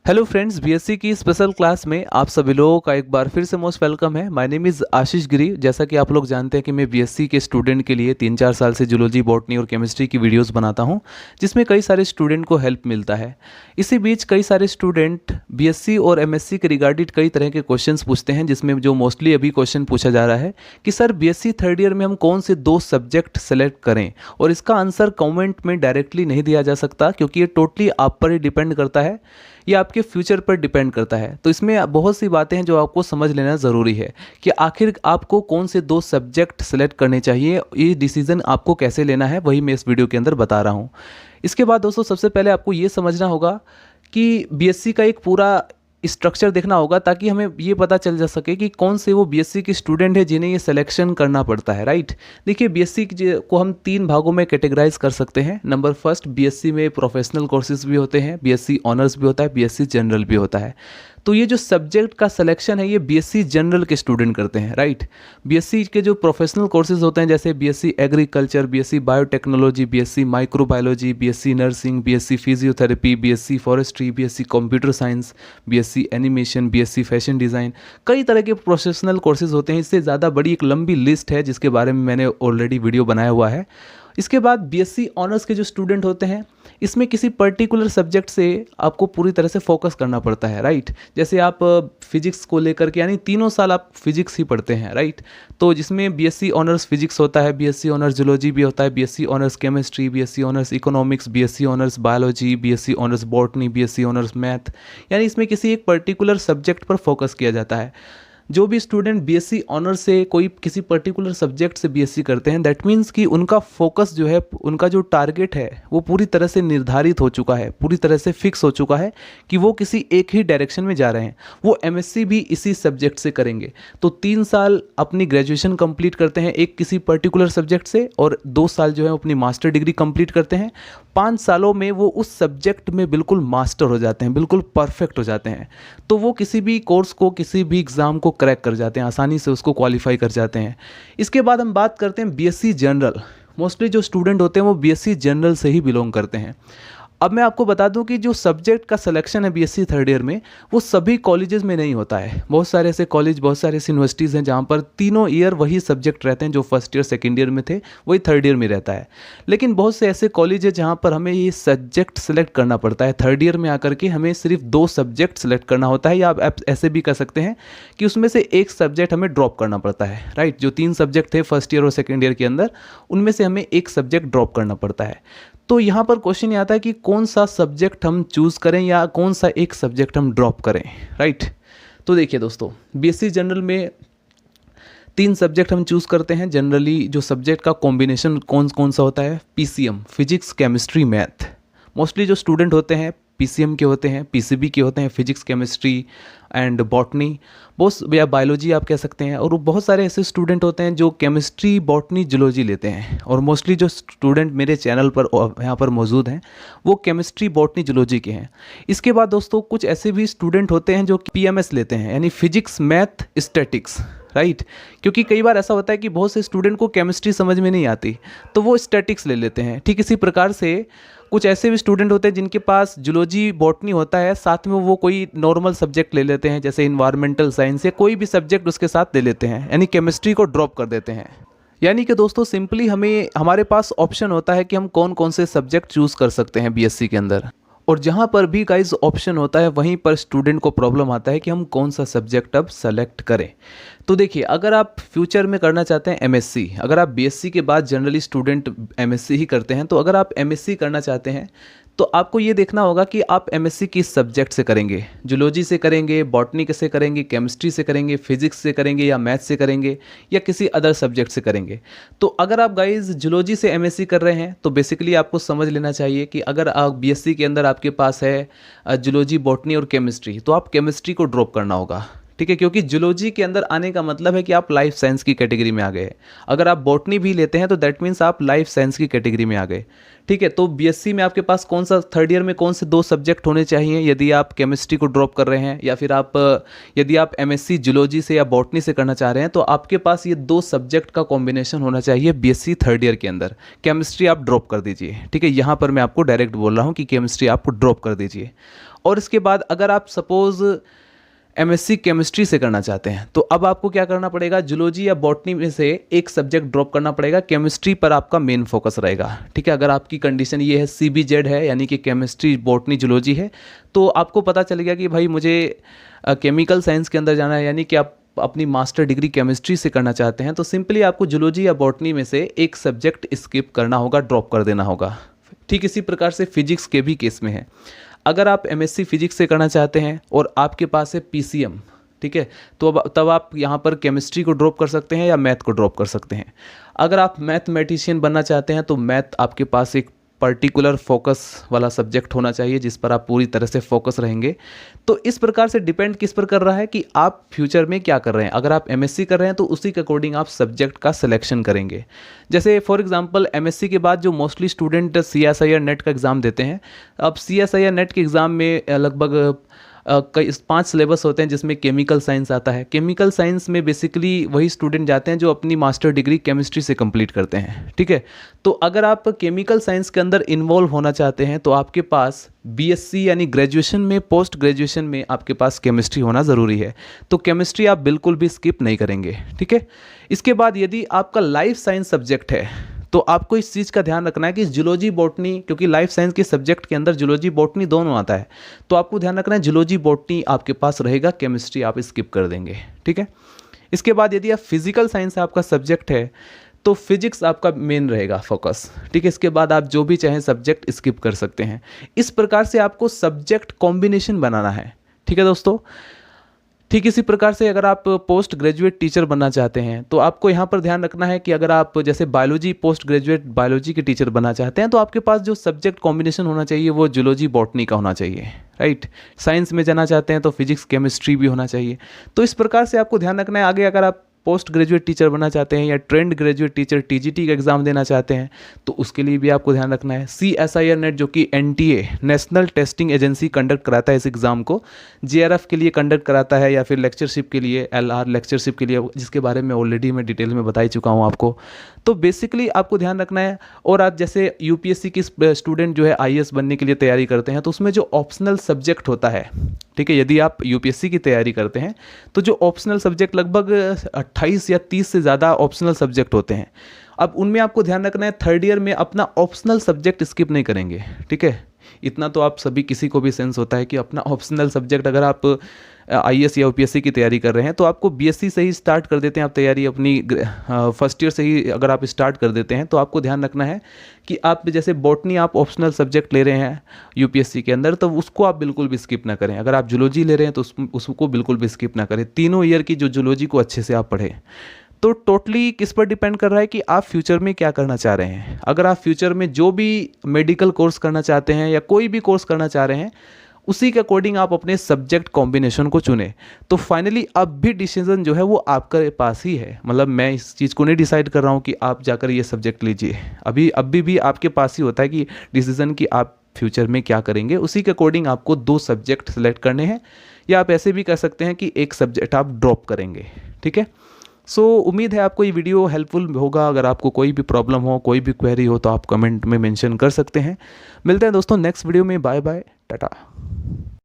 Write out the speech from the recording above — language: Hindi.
हेलो फ्रेंड्स, बीएससी की स्पेशल क्लास में आप सभी लोगों का एक बार फिर से मोस्ट वेलकम है। माय नेम इज़ आशीष गिरी। जैसा कि आप लोग जानते हैं कि मैं बीएससी के स्टूडेंट के लिए 3-4 साल से जूलॉजी, बॉटनी और केमिस्ट्री की वीडियोस बनाता हूं, जिसमें कई सारे स्टूडेंट को हेल्प मिलता है। इसी बीच कई सारे स्टूडेंट बीएससी और एमएससी के रिगार्डेड कई तरह के क्वेश्चंस पूछते हैं, जिसमें जो मोस्टली अभी क्वेश्चन पूछा जा रहा है कि सर बीएससी थर्ड ईयर में हम कौन से 2 सब्जेक्ट सेलेक्ट करें। और इसका आंसर कॉमेंट में डायरेक्टली नहीं दिया जा सकता, क्योंकि ये टोटली आप पर ही डिपेंड करता है, ये आपके फ्यूचर पर डिपेंड करता है। तो इसमें बहुत सी बातें हैं जो आपको समझ लेना ज़रूरी है कि आखिर आपको कौन से 2 सब्जेक्ट सेलेक्ट करने चाहिए। ये डिसीजन आपको कैसे लेना है, वही मैं इस वीडियो के अंदर बता रहा हूँ। इसके बाद दोस्तों, सबसे पहले आपको ये समझना होगा कि बीएससी का एक पूरा स्ट्रक्चर देखना होगा, ताकि हमें ये पता चल जा सके कि कौन से वो बीएससी के स्टूडेंट है जिन्हें ये सिलेक्शन करना पड़ता है, राइट। देखिए, बीएससी को हम 3 भागों में कैटेगराइज कर सकते हैं। नंबर फर्स्ट, बीएससी में प्रोफेशनल कोर्सेज भी होते हैं, बीएससी ऑनर्स भी होता है, बीएससी जनरल भी होता है। तो ये जो सब्जेक्ट का सिलेक्शन है, ये बीएससी जनरल के स्टूडेंट करते हैं, राइट। बीएससी के जो प्रोफेशनल कोर्सेज होते हैं, जैसे BSc agriculture, BSc biotechnology, BSc microbiology, BSc nursing, BSc physiotherapy, BSc forestry, BSc computer science, BSc animation, BSc fashion design, कई तरह के प्रोफेशनल कोर्सेज होते हैं। इससे ज़्यादा बड़ी एक लंबी लिस्ट है, जिसके बारे में मैंने ऑलरेडी वीडियो बनाया हुआ है। इसके बाद बीएससी ऑनर्स के जो स्टूडेंट होते हैं, इसमें किसी पर्टिकुलर सब्जेक्ट से आपको पूरी तरह से फोकस करना पड़ता है, राइट। जैसे आप फिजिक्स को लेकर के, यानी 3 साल आप फिजिक्स ही पढ़ते हैं, राइट। तो जिसमें बीएससी ऑनर्स फिजिक्स होता है, बीएससी ऑनर्स जूलॉजी भी होता है, BSc honours chemistry, BSc honours economics, BSc honours biology, BSc honours botany, BSc honours math, यानी इसमें किसी एक पर्टिकुलर सब्जेक्ट पर फोकस किया जाता है। जो भी स्टूडेंट बीएससी ऑनर्स से कोई किसी पर्टिकुलर सब्जेक्ट से बीएससी करते हैं, दैट मीन्स कि उनका फोकस जो है, उनका जो टारगेट है, वो पूरी तरह से निर्धारित हो चुका है, पूरी तरह से फिक्स हो चुका है कि वो किसी एक ही डायरेक्शन में जा रहे हैं। वो एमएससी भी इसी सब्जेक्ट से करेंगे। तो 3 साल अपनी ग्रेजुएशन कंप्लीट करते हैं एक किसी पर्टिकुलर सब्जेक्ट से, और 2 साल जो है अपनी मास्टर डिग्री कंप्लीट करते हैं। 5 सालों में वो उस सब्जेक्ट में बिल्कुल मास्टर हो जाते हैं, बिल्कुल परफेक्ट हो जाते हैं। तो वो किसी भी कोर्स को, किसी भी एग्ज़ाम को क्रैक कर जाते हैं, आसानी से उसको क्वालिफाई कर जाते हैं। इसके बाद हम बात करते हैं बीएससी जनरल। मोस्टली जो स्टूडेंट होते हैं वो बीएससी जनरल से ही बिलोंग करते हैं। अब मैं आपको बता दूं कि जो सब्जेक्ट का सिलेक्शन है बीएससी थर्ड ईयर में, वो सभी कॉलेजेस में नहीं होता है। बहुत सारे ऐसे कॉलेज, बहुत सारे ऐसी यूनिवर्सिटीज़ हैं जहाँ पर तीनों ईयर वही सब्जेक्ट रहते हैं। जो फर्स्ट ईयर सेकेंड ईयर में थे, वही थर्ड ईयर में रहता है। लेकिन बहुत से ऐसे कॉलेज है जहाँ पर हमें ये सब्जेक्ट सेलेक्ट करना पड़ता है। थर्ड ईयर में आकर के हमें सिर्फ 2 सब्जेक्ट सेलेक्ट करना होता है, या आप ऐसे भी कर सकते हैं कि उसमें से एक सब्जेक्ट हमें ड्रॉप करना पड़ता है, राइट। जो 3 सब्जेक्ट थे फर्स्ट ईयर और सेकेंड ईयर के अंदर, उनमें से हमें एक सब्जेक्ट ड्रॉप करना पड़ता है। तो यहाँ पर क्वेश्चन ये आता है कि कौन सा सब्जेक्ट हम चूज़ करें या कौन सा एक सब्जेक्ट हम ड्रॉप करें, राइट। तो देखिए दोस्तों, बीएससी जनरल में 3 सब्जेक्ट हम चूज़ करते हैं जनरली। जो सब्जेक्ट का कॉम्बिनेशन कौन कौन सा होता है, PCM, physics chemistry math. Mostly जो स्टूडेंट होते हैं पीसीएम के होते हैं, पीसीबी के होते हैं, फिजिक्स केमिस्ट्री एंड बॉटनी, बहुत, या बायोलॉजी आप कह सकते हैं। और बहुत सारे ऐसे स्टूडेंट होते हैं जो केमिस्ट्री, बॉटनी, जूलॉजी लेते हैं। और मोस्टली जो स्टूडेंट मेरे चैनल पर यहाँ पर मौजूद हैं, वो केमिस्ट्री, बॉटनी, जूलॉजी के हैं। इसके बाद दोस्तों, कुछ ऐसे भी स्टूडेंट होते हैं जो पीएमएस लेते हैं, यानी फिजिक्स मैथ स्टैटिक्स, राइट। क्योंकि कई बार ऐसा होता है कि बहुत से स्टूडेंट को केमिस्ट्री समझ में नहीं आती, तो वो स्टैटिक्स ले लेते हैं। ठीक इसी प्रकार से कुछ ऐसे भी स्टूडेंट होते हैं जिनके पास जूलॉजी, बॉटनी होता है, साथ में वो कोई नॉर्मल सब्जेक्ट ले लेते हैं, जैसे इन्वायरमेंटल साइंस, या कोई भी सब्जेक्ट उसके साथ ले लेते हैं, यानी केमिस्ट्री को ड्रॉप कर देते हैं। यानी कि दोस्तों, सिंपली हमारे पास ऑप्शन होता है कि हम कौन कौन से सब्जेक्ट चूज़ कर सकते हैं बीएससी के अंदर। और जहाँ पर भी गाइस ऑप्शन होता है, वहीं पर स्टूडेंट को प्रॉब्लम आता है कि हम कौन सा सब्जेक्ट अब सेलेक्ट करें। तो देखिए, अगर आप फ्यूचर में करना चाहते हैं एमएससी, अगर आप बीएससी के बाद जनरली स्टूडेंट एमएससी ही करते हैं, तो अगर आप एमएससी करना चाहते हैं तो आपको ये देखना होगा कि आप एमएससी किस सब्जेक्ट से करेंगे। जूलॉजी से करेंगे, बॉटनी से करेंगे, केमिस्ट्री से करेंगे, फिजिक्स से करेंगे, या मैथ से करेंगे, या किसी अदर सब्जेक्ट से करेंगे। तो अगर आप गाइज जूलॉजी से एमएससी कर रहे हैं, तो बेसिकली आपको समझ लेना चाहिए कि अगर आप बीएससी के अंदर आपके पास है जूलॉजी, बॉटनी और केमिस्ट्री, तो आप केमिस्ट्री को ड्रॉप करना होगा, ठीक है। क्योंकि जूलॉजी के अंदर आने का मतलब है कि आप लाइफ साइंस की कैटेगरी में आ गए। अगर आप बॉटनी भी लेते हैं तो दैट मीन्स आप लाइफ साइंस की कैटेगरी में आ गए, ठीक है। तो बीएससी में आपके पास कौन सा, थर्ड ईयर में कौन से 2 सब्जेक्ट होने चाहिए यदि आप केमिस्ट्री को ड्रॉप कर रहे हैं, या फिर यदि आप एमएससी जूलॉजी से या बॉटनी से करना चाह रहे हैं, तो आपके पास ये 2 सब्जेक्ट का कॉम्बिनेशन होना चाहिए बीएससी थर्ड ईयर के अंदर। केमिस्ट्री आप ड्रॉप कर दीजिए, ठीक है। यहाँ पर मैं आपको डायरेक्ट बोल रहा हूँ कि केमिस्ट्री आप ड्रॉप कर दीजिए। और इसके बाद अगर आप सपोज़ एमएससी केमिस्ट्री से करना चाहते हैं तो अब आपको क्या करना पड़ेगा, जूलॉजी या बॉटनी में से एक सब्जेक्ट ड्रॉप करना पड़ेगा, केमिस्ट्री पर आपका मेन फोकस रहेगा। ठीक है, अगर आपकी कंडीशन ये है CBZ है यानी कि केमिस्ट्री बॉटनी जूलॉजी है, तो आपको पता चलेगा कि भाई मुझे केमिकल साइंस के अंदर जाना है, यानी कि आप अपनी मास्टर डिग्री केमिस्ट्री से करना चाहते हैं, तो सिंपली आपको जूलॉजी या बॉटनी में से एक सब्जेक्ट स्किप करना होगा, ड्रॉप कर देना होगा। ठीक इसी प्रकार से फिजिक्स के भी केस में है। अगर आप MSc फिजिक्स से करना चाहते हैं और आपके पास है PCM, ठीक है, तो तब आप यहाँ पर केमिस्ट्री को ड्रॉप कर सकते हैं या मैथ को ड्रॉप कर सकते हैं। अगर आप मैथमेटिशियन बनना चाहते हैं तो मैथ आपके पास एक पर्टिकुलर फोकस वाला सब्जेक्ट होना चाहिए जिस पर आप पूरी तरह से फोकस रहेंगे। तो इस प्रकार से डिपेंड किस पर कर रहा है कि आप फ्यूचर में क्या कर रहे हैं। अगर आप MSc कर रहे हैं तो उसी के अकॉर्डिंग आप सब्जेक्ट का सिलेक्शन करेंगे। जैसे फॉर एग्जांपल MSc के बाद जो मोस्टली स्टूडेंट CSIR नेट का एग्ज़ाम देते हैं, अब CSIR नेट के एग्ज़ाम में लगभग कई 5 सिलेबस होते हैं जिसमें केमिकल साइंस आता है। केमिकल साइंस में बेसिकली वही स्टूडेंट जाते हैं जो अपनी मास्टर डिग्री केमिस्ट्री से कंप्लीट करते हैं। ठीक है, तो अगर आप केमिकल साइंस के अंदर इन्वॉल्व होना चाहते हैं तो आपके पास BSc यानी ग्रेजुएशन में, पोस्ट ग्रेजुएशन में आपके पास केमिस्ट्री होना ज़रूरी है। तो केमिस्ट्री आप बिल्कुल भी स्किप नहीं करेंगे। ठीक है, इसके बाद यदि आपका लाइफ साइंस सब्जेक्ट है तो आपको इस चीज़ का ध्यान रखना है कि जूलॉजी बॉटनी, क्योंकि लाइफ साइंस के सब्जेक्ट के अंदर जूलॉजी बॉटनी दोनों आता है, तो आपको ध्यान रखना है जूलॉजी बॉटनी आपके पास रहेगा, केमिस्ट्री आप स्किप कर देंगे। ठीक है, इसके बाद यदि आप फिजिकल साइंस आपका सब्जेक्ट है तो फिजिक्स आपका मेन रहेगा फोकस। ठीक है, इसके बाद आप जो भी चाहें सब्जेक्ट स्किप कर सकते हैं। इस प्रकार से आपको सब्जेक्ट कॉम्बिनेशन बनाना है। ठीक है दोस्तों, ठीक इसी प्रकार से अगर आप पोस्ट ग्रेजुएट टीचर बनना चाहते हैं तो आपको यहाँ पर ध्यान रखना है कि अगर आप जैसे बायोलॉजी, पोस्ट ग्रेजुएट बायोलॉजी के टीचर बनना चाहते हैं तो आपके पास जो सब्जेक्ट कॉम्बिनेशन होना चाहिए वो जूलॉजी बॉटनी का होना चाहिए। राइट, साइंस में जाना चाहते हैं तो फिजिक्स केमिस्ट्री भी होना चाहिए। तो इस प्रकार से आपको ध्यान रखना है। आगे अगर आप पोस्ट ग्रेजुएट टीचर बनना चाहते हैं या ट्रेंड ग्रेजुएट टीचर TGT का एग्ज़ाम देना चाहते हैं तो उसके लिए भी आपको ध्यान रखना है। CSIR नेट जो कि NTA national testing agency conduct कराता है इस एग्ज़ाम को, JRF के लिए कंडक्ट कराता है या फिर लेक्चरशिप के लिए, LR लेक्चरशिप के लिए, जिसके बारे में ऑलरेडी मैं डिटेल में बता ही चुका हूँ आपको। तो बेसिकली आपको ध्यान रखना है। और आज जैसे UPSC की स्टूडेंट जो है IAS बनने के लिए तैयारी करते हैं तो उसमें जो ऑप्शनल सब्जेक्ट होता है, ठीक है, यदि आप UPSC की तैयारी करते हैं तो जो ऑप्शनल सब्जेक्ट लगभग 28 या 30 से ज़्यादा ऑप्शनल सब्जेक्ट होते हैं। अब उनमें आपको ध्यान रखना है 3rd ईयर में अपना ऑप्शनल सब्जेक्ट स्किप नहीं करेंगे। ठीक है, इतना तो आप सभी किसी को भी सेंस होता है कि अपना ऑप्शनल सब्जेक्ट, अगर आप IAS या UPSC की तैयारी कर रहे हैं तो आपको BSc से ही स्टार्ट कर देते हैं आप तैयारी अपनी, फर्स्ट ईयर से ही अगर आप स्टार्ट कर देते हैं तो आपको ध्यान रखना है कि आप जैसे बॉटनी आप ऑप्शनल सब्जेक्ट ले रहे हैं UPSC के अंदर तो उसको आप बिल्कुल भी स्किप ना करें। अगर आप जूलॉजी ले रहे हैं तो उसको बिल्कुल भी स्किप ना करें। तीनों ईयर की जो जूलॉजी को अच्छे से आप पढ़ें। तो टोटली किस पर डिपेंड कर रहा है कि आप फ्यूचर में क्या करना चाह रहे हैं। अगर आप फ्यूचर में जो भी मेडिकल कोर्स करना चाहते हैं या कोई भी कोर्स करना चाह रहे हैं उसी के अकॉर्डिंग आप अपने सब्जेक्ट कॉम्बिनेशन को चुनें। तो फाइनली अब भी डिसीजन जो है वो आपके पास ही है। मतलब मैं इस चीज़ को नहीं डिसाइड कर रहा हूँ कि आप जाकर ये सब्जेक्ट लीजिए, अभी भी आपके पास ही होता है कि डिसीजन कि आप फ्यूचर में क्या करेंगे। उसी के अकॉर्डिंग आपको 2 सब्जेक्ट सेलेक्ट करने हैं या आप ऐसे भी कर सकते हैं कि एक सब्जेक्ट आप ड्रॉप करेंगे। ठीक है, सो उम्मीद है आपको ये वीडियो हेल्पफुल होगा। अगर आपको कोई भी प्रॉब्लम हो, कोई भी क्वेरी हो तो आप कमेंट में मेंशन कर सकते हैं। मिलते हैं दोस्तों नेक्स्ट वीडियो में। Bye bye, Tata.